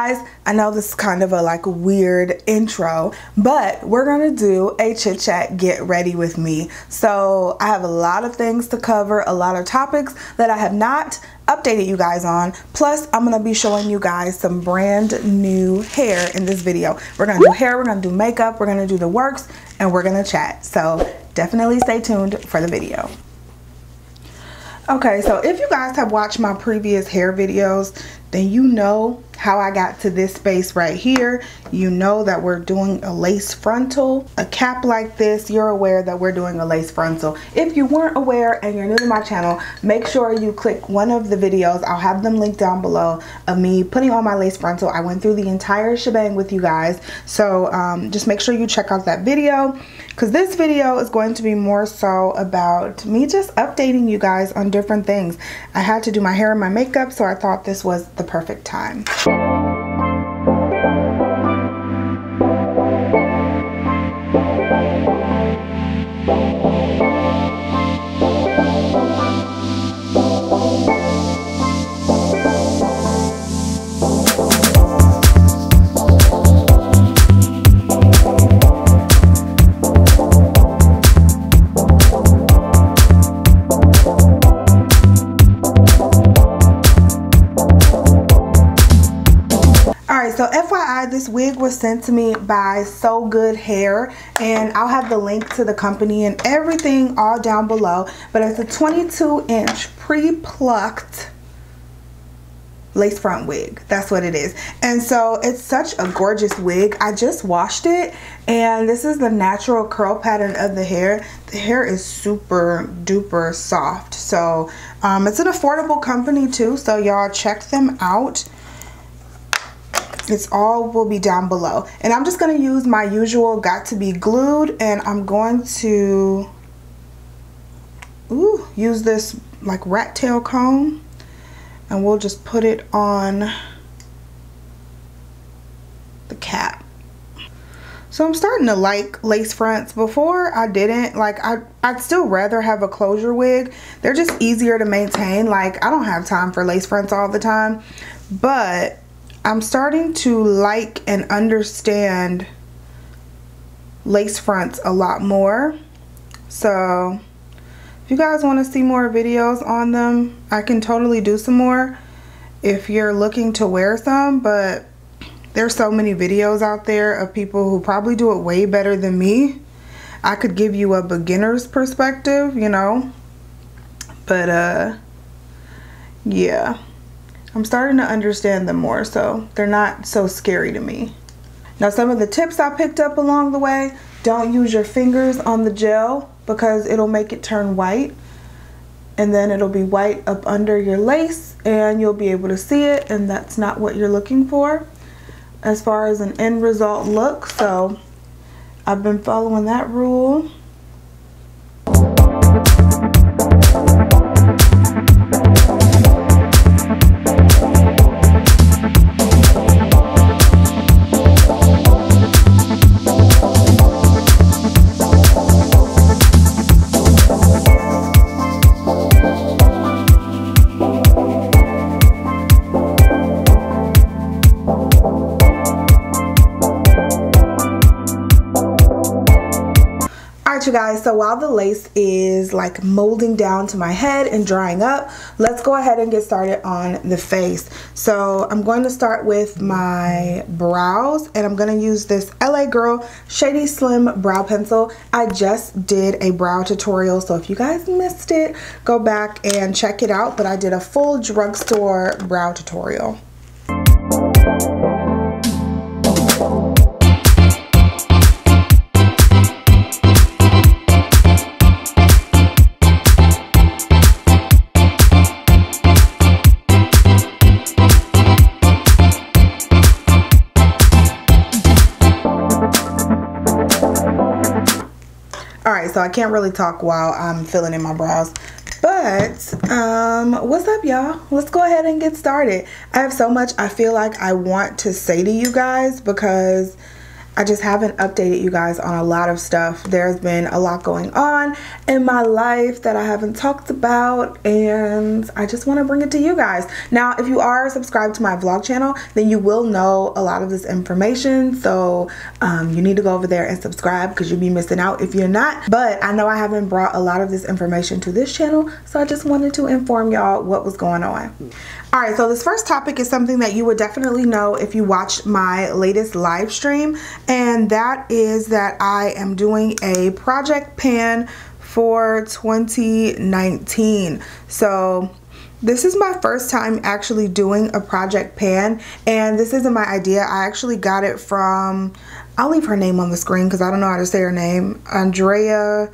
guys, I know this is kind of a like weird intro, but we're gonna do a chit chat get ready with me. So I have a lot of things to cover, a lot of topics that I have not updated you guys on. Plus I'm gonna be showing you guys some brand new hair in this video. We're gonna do hair, we're gonna do makeup, we're gonna do the works, and we're gonna chat. So definitely stay tuned for the video. Okay, so if you guys have watched my previous hair videos, then you know how I got to this space right here. You know that we're doing a lace frontal. A cap like this, you're aware that we're doing a lace frontal. If you weren't aware and you're new to my channel, make sure you click one of the videos. I'll have them linked down below of me putting on my lace frontal. I went through the entire shebang with you guys. So just make sure you check out that video, because this video is going to be more so about me just updating you guys on different things. I had to do my hair and my makeup, so I thought this was the perfect time. So FYI, this wig was sent to me by SoGood Hair, and I'll have the link to the company and everything all down below. But it's a 22-inch pre-plucked lace front wig. That's what it is. And so it's such a gorgeous wig. I just washed it, and this is the natural curl pattern of the hair. The hair is super duper soft. So it's an affordable company too, so y'all check them out. It's all will be down below. And I'm just going to use my usual got to be glued, and I'm going to use this like rat tail comb, and we'll just put it on the cap. So I'm starting to like lace fronts. Before I didn't. Like I'd still rather have a closure wig. They're just easier to maintain. Like I don't have time for lace fronts all the time, but I'm starting to like and understand lace fronts a lot more. So if you guys want to see more videos on them, I can totally do some more if you're looking to wear some. But there's so many videos out there of people who probably do it way better than me. I could give you a beginner's perspective, you know, but yeah, I'm starting to understand them more, so they're not so scary to me. Now, some of the tips I picked up along the way: don't use your fingers on the gel because it'll make it turn white, and then it'll be white up under your lace and you'll be able to see it, and that's not what you're looking for as far as an end result look. So I've been following that rule. You guys, so while the lace is like molding down to my head and drying up, let's go ahead and get started on the face. So I'm going to start with my brows, and I'm going to use this LA Girl Shady Slim brow pencil. I just did a brow tutorial, so if you guys missed it, go back and check it out. But I did a full drugstore brow tutorial. Alright, so I can't really talk while I'm filling in my brows. But, what's up, y'all? Let's go ahead and get started. I have so much I feel like I want to say to you guys, because I just haven't updated you guys on a lot of stuff. There's been a lot going on in my life that I haven't talked about, and I just want to bring it to you guys. Now, if you are subscribed to my vlog channel, then you will know a lot of this information, so you need to go over there and subscribe because you'll be missing out if you're not. But I know I haven't brought a lot of this information to this channel, so I just wanted to inform y'all what was going on. Alright, so this first topic is something that you would definitely know if you watched my latest live stream, and that is that I am doing a project pan for 2019. So this is my first time actually doing a project pan, and this isn't my idea. I actually got it from, I'll leave her name on the screen because I don't know how to say her name, Andrea.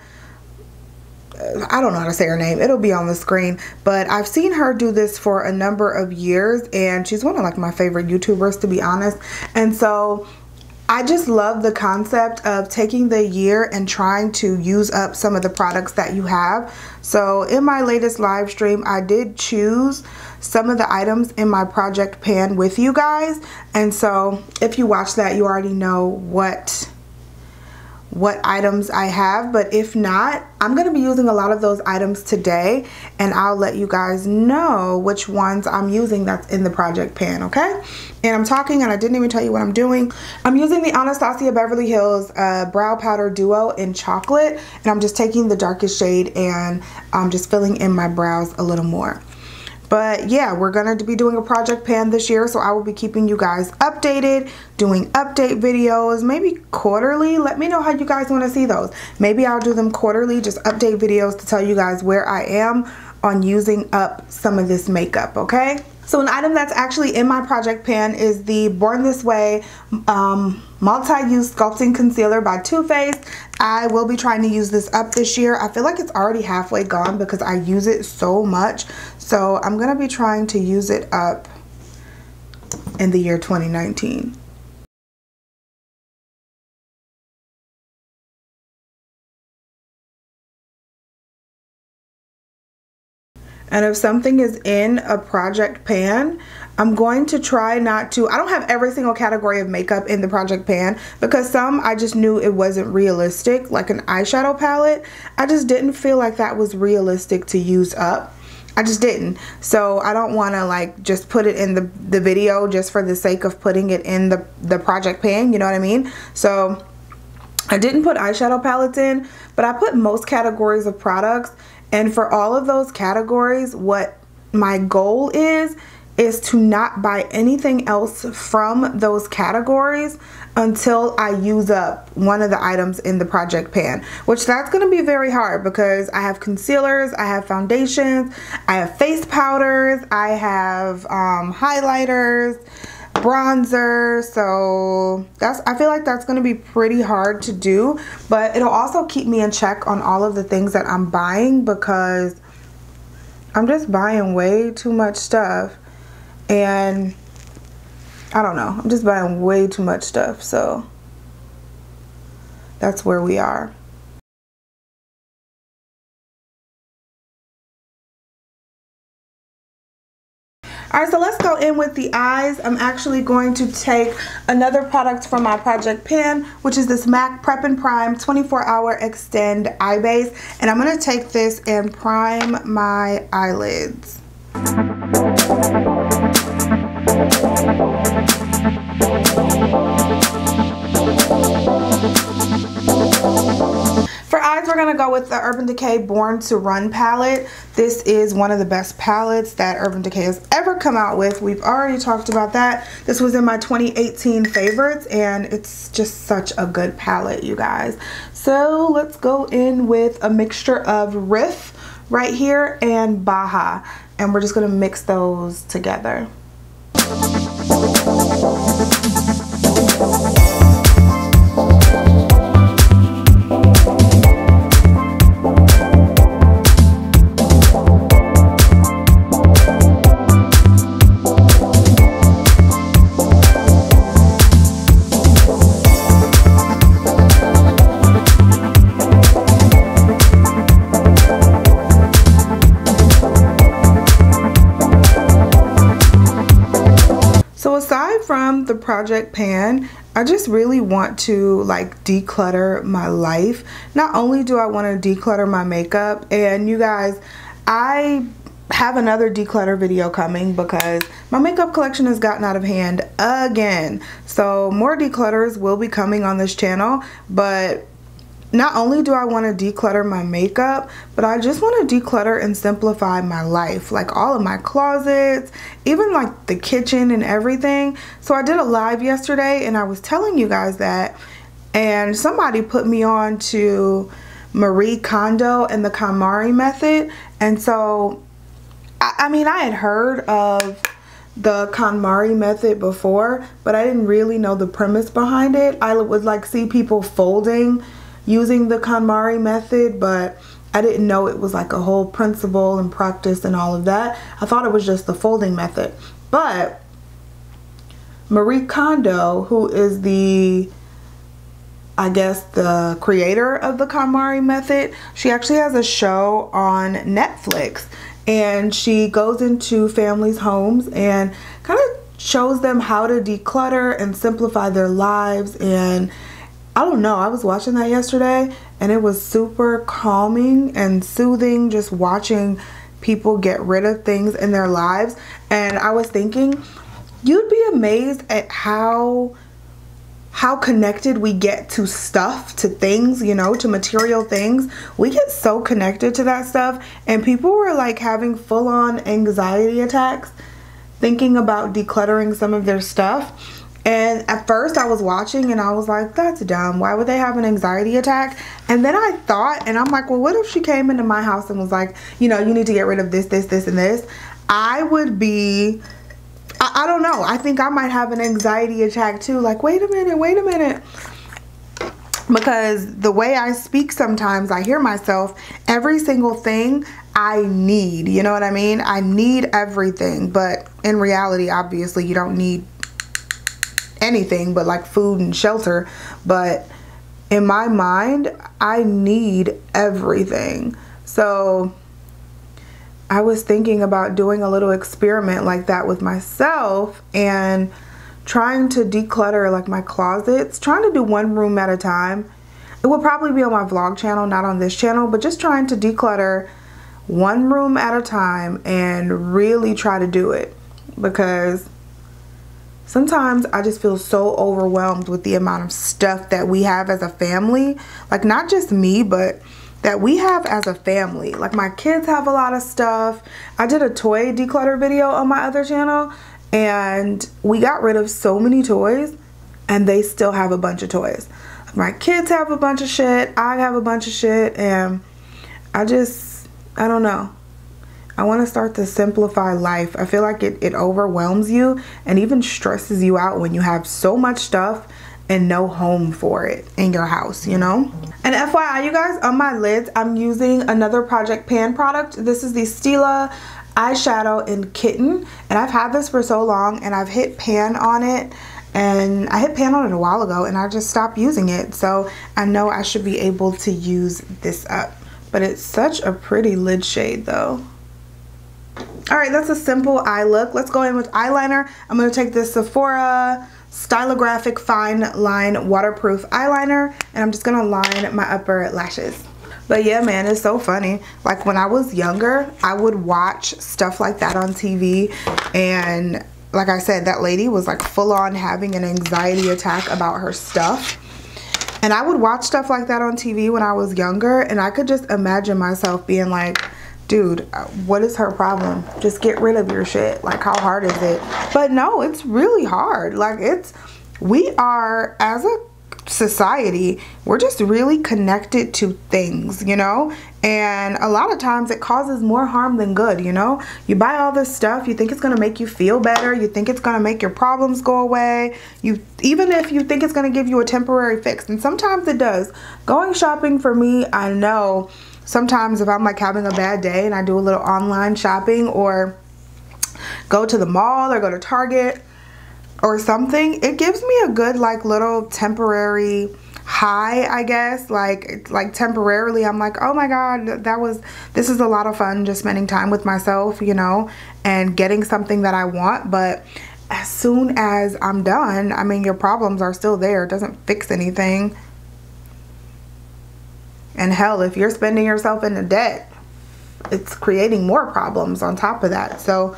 I don't know how to say her name. It'll be on the screen, but I've seen her do this for a number of years, and she's one of like my favorite YouTubers, to be honest. And so I just love the concept of taking the year and trying to use up some of the products that you have. So in my latest live stream, I did choose some of the items in my project pan with you guys. And so if you watch that, you already know what items I have, but if not, I'm going to be using a lot of those items today, and I'll let you guys know which ones I'm using that's in the project pan, okay? And I'm talking and I didn't even tell you what I'm doing. I'm using the Anastasia Beverly Hills Brow Powder Duo in chocolate, and I'm just taking the darkest shade and I'm just filling in my brows a little more. But yeah, we're going to be doing a project pan this year, so I will be keeping you guys updated, doing update videos, maybe quarterly. Let me know how you guys want to see those. Maybe I'll do them quarterly, just update videos to tell you guys where I am on using up some of this makeup, okay? So an item that's actually in my project pan is the Born This Way multi-use sculpting concealer by Too Faced. I will be trying to use this up this year. I feel like it's already halfway gone because I use it so much. So I'm going to be trying to use it up in the year 2019. And if something is in a project pan, I'm going to try not to, I don't have every single category of makeup in the project pan because some I just knew it wasn't realistic, like an eyeshadow palette. I just didn't feel like that was realistic to use up. I just didn't. So I don't want to like just put it in the video just for the sake of putting it in the project pan, you know what I mean? So I didn't put eyeshadow palettes in, but I put most categories of products. And for all of those categories, what my goal is to not buy anything else from those categories until I use up one of the items in the project pan, which that's going to be very hard because I have concealers, I have foundations, I have face powders, I have highlighters, bronzer. So I feel like that's going to be pretty hard to do, but it'll also keep me in check on all of the things that I'm buying because I'm just buying way too much stuff, and I don't know, I'm just buying way too much stuff. So that's where we are. Alright, so let's go in with the eyes. I'm actually going to take another product from my project pan, which is this MAC Prep and Prime 24-Hour Extend Eye Base. And I'm going to take this and prime my eyelids. For eyes, we're going to go with the Urban Decay Born to Run palette. This is one of the best palettes that Urban Decay has ever come out with. We've already talked about that. This was in my 2018 favorites, and it's just such a good palette, you guys. So let's go in with a mixture of Riff right here and Baja, and we're just going to mix those together. from the project pan, I just really want to like declutter my life. Not only do I want to declutter my makeup, and you guys, I have another declutter video coming because my makeup collection has gotten out of hand again. So more declutters will be coming on this channel, but not only do I want to declutter my makeup, but I just want to declutter and simplify my life, like all of my closets, even like the kitchen and everything. So I did a live yesterday and I was telling you guys that, and somebody put me on to Marie Kondo and the KonMari method. And so I mean, I had heard of the KonMari method before, but I didn't really know the premise behind it. I would like see people folding using the KonMari method, but I didn't know it was like a whole principle and practice and all of that. I thought it was just the folding method. But Marie Kondo, who is the, I guess, the creator of the KonMari method, she actually has a show on Netflix, and she goes into families' homes and kind of shows them how to declutter and simplify their lives. And I don't know, I was watching that yesterday and it was super calming and soothing just watching people get rid of things in their lives. And I was thinking, you'd be amazed at how connected we get to stuff, to things, you know, to material things. We get so connected to that stuff, and people were like having full-on anxiety attacks thinking about decluttering some of their stuff. And at first I was watching and I was like, that's dumb. Why would they have an anxiety attack? And then I thought, and I'm like, well, what if she came into my house and was like, you know, you need to get rid of this, this, this, and this? I would be, I don't know. I think I might have an anxiety attack too. Like, wait a minute. Because the way I speak sometimes, I hear myself, every single thing I need. You know what I mean? I need everything. But in reality, obviously, you don't need anything but like food and shelter. But in my mind, I need everything. So I was thinking about doing a little experiment like that with myself and trying to declutter like my closets, trying to do one room at a time. It will probably be on my vlog channel, not on this channel, but just trying to declutter one room at a time and really try to do it, because sometimes I just feel so overwhelmed with the amount of stuff that we have as a family. Like, not just me, but that we have as a family. Like, my kids have a lot of stuff. I did a toy declutter video on my other channel, and we got rid of so many toys, and they still have a bunch of toys. My kids have a bunch of shit. I have a bunch of shit, and I don't know. I want to start to simplify life. I feel like it overwhelms you and even stresses you out when you have so much stuff and no home for it in your house, you know? And FYI, you guys, on my lids, I'm using another Project Pan product. This is the Stila eyeshadow in Kitten, and I've had this for so long, and I've hit pan on it, and I hit pan on it a while ago, and I just stopped using it. So I know I should be able to use this up, but it's such a pretty lid shade though. All right, that's a simple eye look. Let's go in with eyeliner. I'm going to take this Sephora Stylographic Fine Line Waterproof Eyeliner, and I'm just going to line my upper lashes. But yeah, man, it's so funny. Like, when I was younger, I would watch stuff like that on TV, and like I said, that lady was like full on having an anxiety attack about her stuff. And I would watch stuff like that on TV when I was younger, and I could just imagine myself being like, dude, what is her problem? Just get rid of your shit. Like, how hard is it? But no, it's really hard. Like, we are, as a society, we're just really connected to things, you know? And a lot of times it causes more harm than good, you know? You buy all this stuff, you think it's gonna make you feel better, you think it's gonna make your problems go away, even if you think it's gonna give you a temporary fix, and sometimes it does. Going shopping for me, I know sometimes if I'm like having a bad day and I do a little online shopping or go to the mall or go to Target or something, it gives me a good like little temporary high, I guess. Like temporarily I'm like, oh my god, this is a lot of fun, just spending time with myself, you know, and getting something that I want. But as soon as I'm done, I mean, your problems are still there. It doesn't fix anything. And hell, if you're spending yourself into debt, it's creating more problems on top of that. So,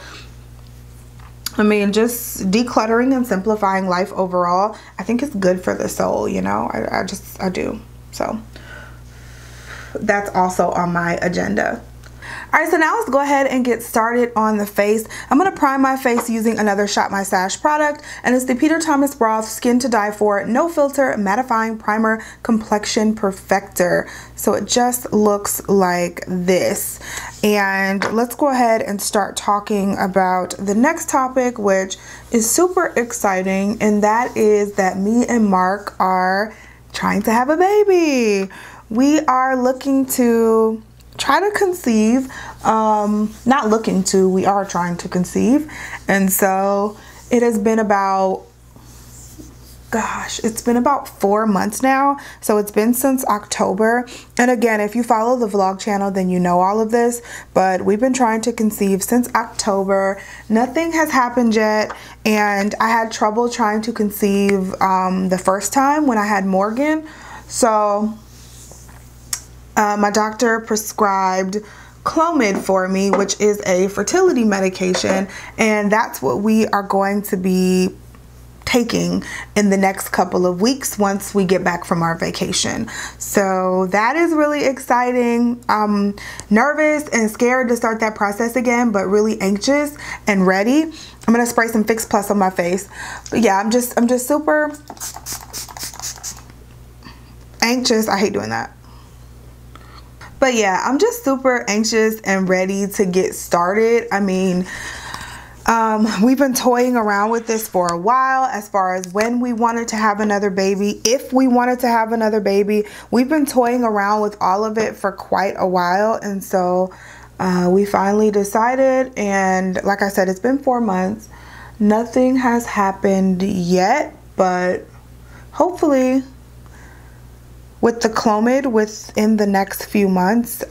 I mean, just decluttering and simplifying life overall, I think it's good for the soul, you know? I do. So, that's also on my agenda. Alright, so now let's go ahead and get started on the face. I'm going to prime my face using another Shop My Stash product, and it's the Peter Thomas Roth Skin to Die For No Filter Mattifying Primer Complexion Perfector. So it just looks like this. And let's go ahead and start talking about the next topic, which is super exciting, and that is that me and Mark are trying to have a baby. We are looking to try to conceive, not looking to, we are trying to conceive. And so it has been about, gosh, it's been about 4 months now. So it's been since October. And again, if you follow the vlog channel, then you know all of this, but we've been trying to conceive since October. Nothing has happened yet. And I had trouble trying to conceive the first time when I had Morgan. So my doctor prescribed Clomid for me, which is a fertility medication, and that's what we are going to be taking in the next couple of weeks once we get back from our vacation. So that is really exciting. I'm nervous and scared to start that process again, but really anxious and ready. I'm gonna spray some Fix Plus on my face. But yeah, I'm just super anxious. I hate doing that. But yeah, I'm just super anxious and ready to get started. I mean, we've been toying around with this for a while as far as when we wanted to have another baby, if we wanted to have another baby. We've been toying around with all of it for quite a while. And so we finally decided. And like I said, it's been 4 months. Nothing has happened yet, but hopefully with the Clomid within the next few months,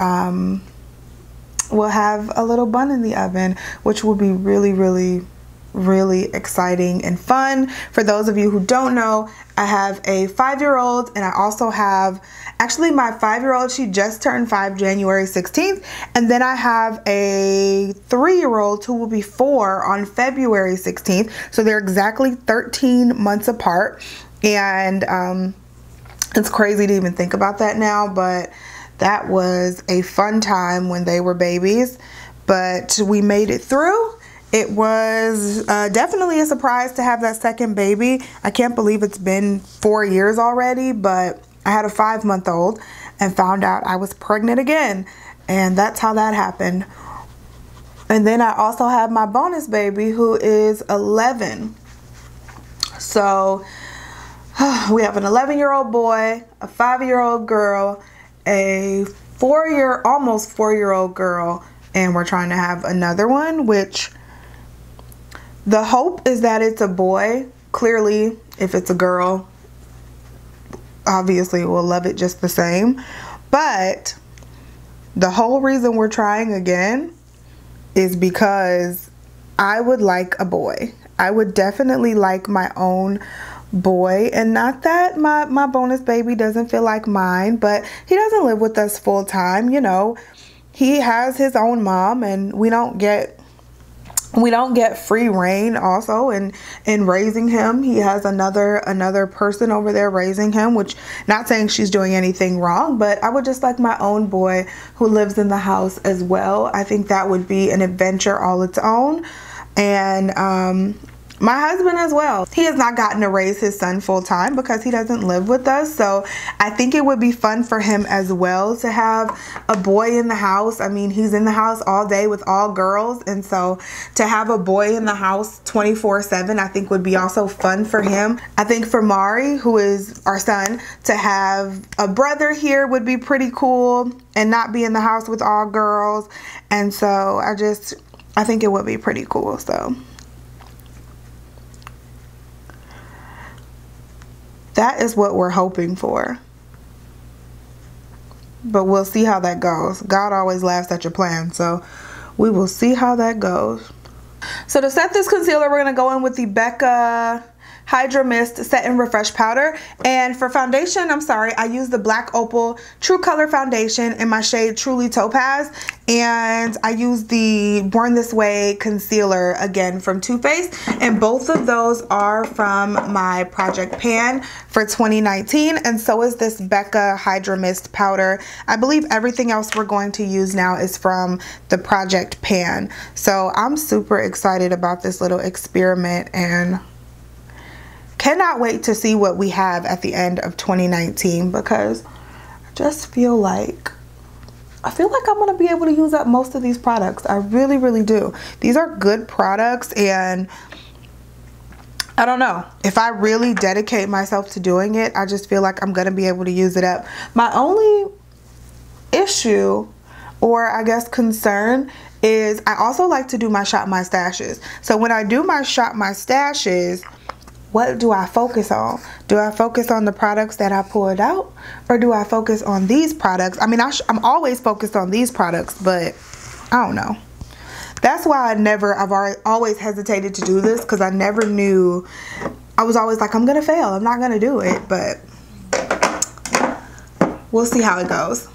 we'll have a little bun in the oven, which will be really, really, really exciting and fun. For those of you who don't know, I have a 5-year-old, and I also have, actually my 5-year-old, she just turned 5 January 16th. And then I have a 3-year-old who will be 4 on February 16th. So they're exactly 13 months apart. And it's crazy to even think about that now, but that was a fun time when they were babies. But we made it through. It was definitely a surprise to have that second baby. I can't believe it's been 4 years already, but I had a 5-month-old and found out I was pregnant again. And that's how that happened. And then I also have my bonus baby who is 11. So we have an 11-year-old boy, a 5-year-old girl, a almost 4-year-old girl, and we're trying to have another one, which the hope is that it's a boy. Clearly, if it's a girl, obviously we'll love it just the same. But the whole reason we're trying again is because I would like a boy. I would definitely like my own boy, and not that my bonus baby doesn't feel like mine, but he doesn't live with us full time. You know, he has his own mom, and we don't get free reign also in raising him. He has another person over there raising him, which, not saying she's doing anything wrong, but I would just like my own boy who lives in the house as well. I think that would be an adventure all its own. And my husband as well. He has not gotten to raise his son full time because he doesn't live with us. So I think it would be fun for him as well to have a boy in the house. I mean, he's in the house all day with all girls. And so to have a boy in the house 24/7, I think would be also fun for him. I think for Mari, who is our son, to have a brother here would be pretty cool and not be in the house with all girls. And so I think it would be pretty cool. So that is what we're hoping for. But we'll see how that goes. God always laughs at your plan, so we will see how that goes. So to set this concealer, we're going to go in with the Becca Hydra Mist Set and Refresh Powder. And for foundation, I'm sorry, I used the Black Opal True Color Foundation in my shade Truly Topaz. And I used the Born This Way Concealer again from Too Faced. And both of those are from my Project Pan for 2019. And so is this Becca Hydra Mist Powder. I believe everything else we're going to use now is from the Project Pan. So I'm super excited about this little experiment and cannot wait to see what we have at the end of 2019, because I just feel like I'm going to be able to use up most of these products. I really, really do. These are good products, and I don't know. If I really dedicate myself to doing it, I just feel like I'm going to be able to use it up. My only issue, or I guess concern, is I also like to do my Shop My Stashes. So when I do my Shop My Stashes, what do I focus on? Do I focus on the products that I pulled out, or do I focus on these products? I mean, I'm always focused on these products, but I don't know. That's why I've always hesitated to do this, because I never knew. I was always like, I'm gonna fail, I'm not gonna do it, but we'll see how it goes.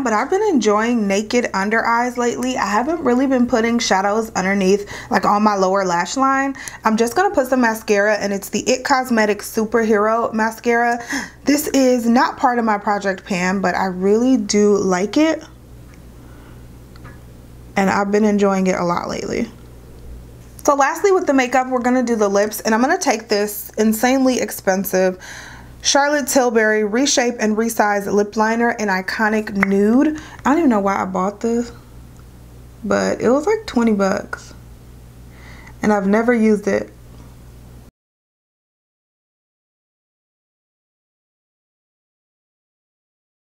But I've been enjoying naked under eyes lately. I haven't really been putting shadows underneath, like on my lower lash line. I'm just gonna put some mascara, and it's the IT Cosmetics Superhero Mascara. This is not part of my Project Pan, but I really do like it, and I've been enjoying it a lot lately. So lastly, with the makeup, we're gonna do the lips, and I'm gonna take this insanely expensive Charlotte Tilbury Reshape and Resize Lip Liner in Iconic Nude. I don't even know why I bought this, but it was like 20 bucks. And I've never used it.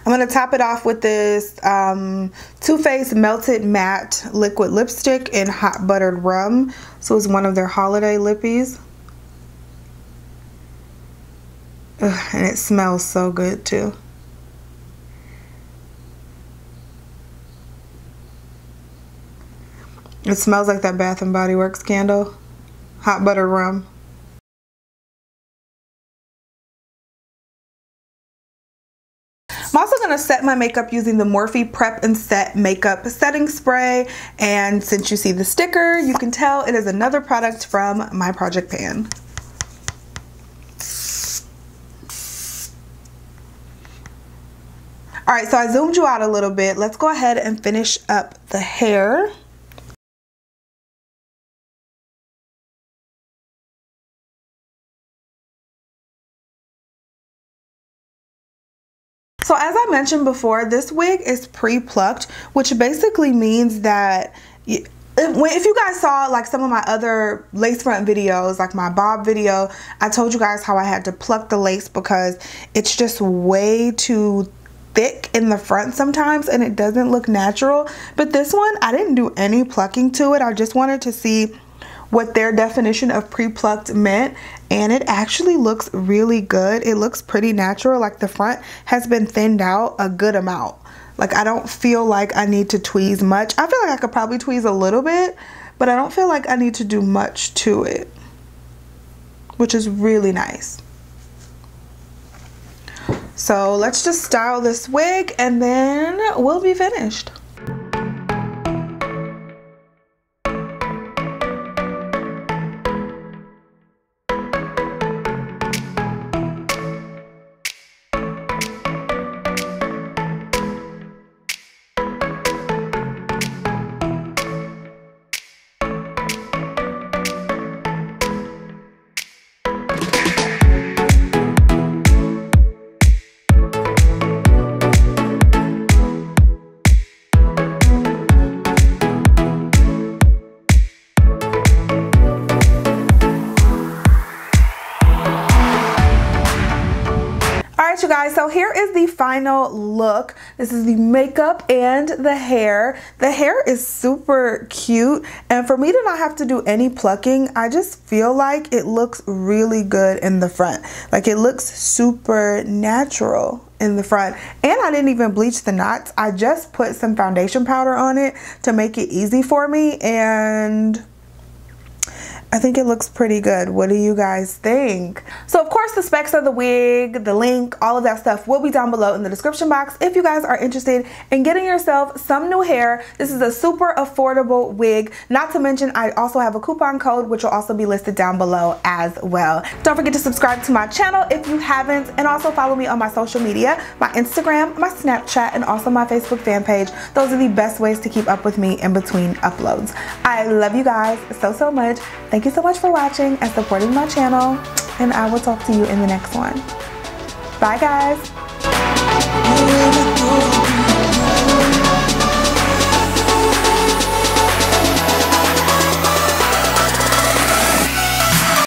I'm going to top it off with this Too Faced Melted Matte Liquid Lipstick in Hot Buttered Rum. So it's one of their holiday lippies. Ugh, and it smells so good too. It smells like that Bath and Body Works candle. Hot Buttered Rum. I'm also going to set my makeup using the Morphe Prep and Set Makeup Setting Spray. And since you see the sticker, you can tell it is another product from my Project Pan. Alright, so I zoomed you out a little bit. Let's go ahead and finish up the hair. So as I mentioned before, this wig is pre-plucked, which basically means that if you guys saw like some of my other lace front videos, like my bob video, I told you guys how I had to pluck the lace because it's just way too thick in the front sometimes and it doesn't look natural. But this one, I didn't do any plucking to it. I just wanted to see what their definition of pre-plucked meant, and it actually looks really good. It looks pretty natural. Like the front has been thinned out a good amount. Like I don't feel like I need to tweeze much. I feel like I could probably tweeze a little bit, but I don't feel like I need to do much to it, which is really nice. So let's just style this wig and then we'll be finished. guys, so here is the final look. This is the makeup and the hair. The hair is super cute, and for me to not have to do any plucking, I just feel like it looks really good in the front. Like, it looks super natural in the front, and I didn't even bleach the knots. I just put some foundation powder on it to make it easy for me, and I think it looks pretty good. What do you guys think? So of course the specs of the wig, the link, all of that stuff will be down below in the description box if you guys are interested in getting yourself some new hair. This is a super affordable wig. Not to mention, I also have a coupon code which will also be listed down below as well. Don't forget to subscribe to my channel if you haven't, and also follow me on my social media, my Instagram, my Snapchat, and also my Facebook fan page. Those are the best ways to keep up with me in between uploads. I love you guys so much. Thank you so much for watching and supporting my channel, and I will talk to you in the next one. Bye guys.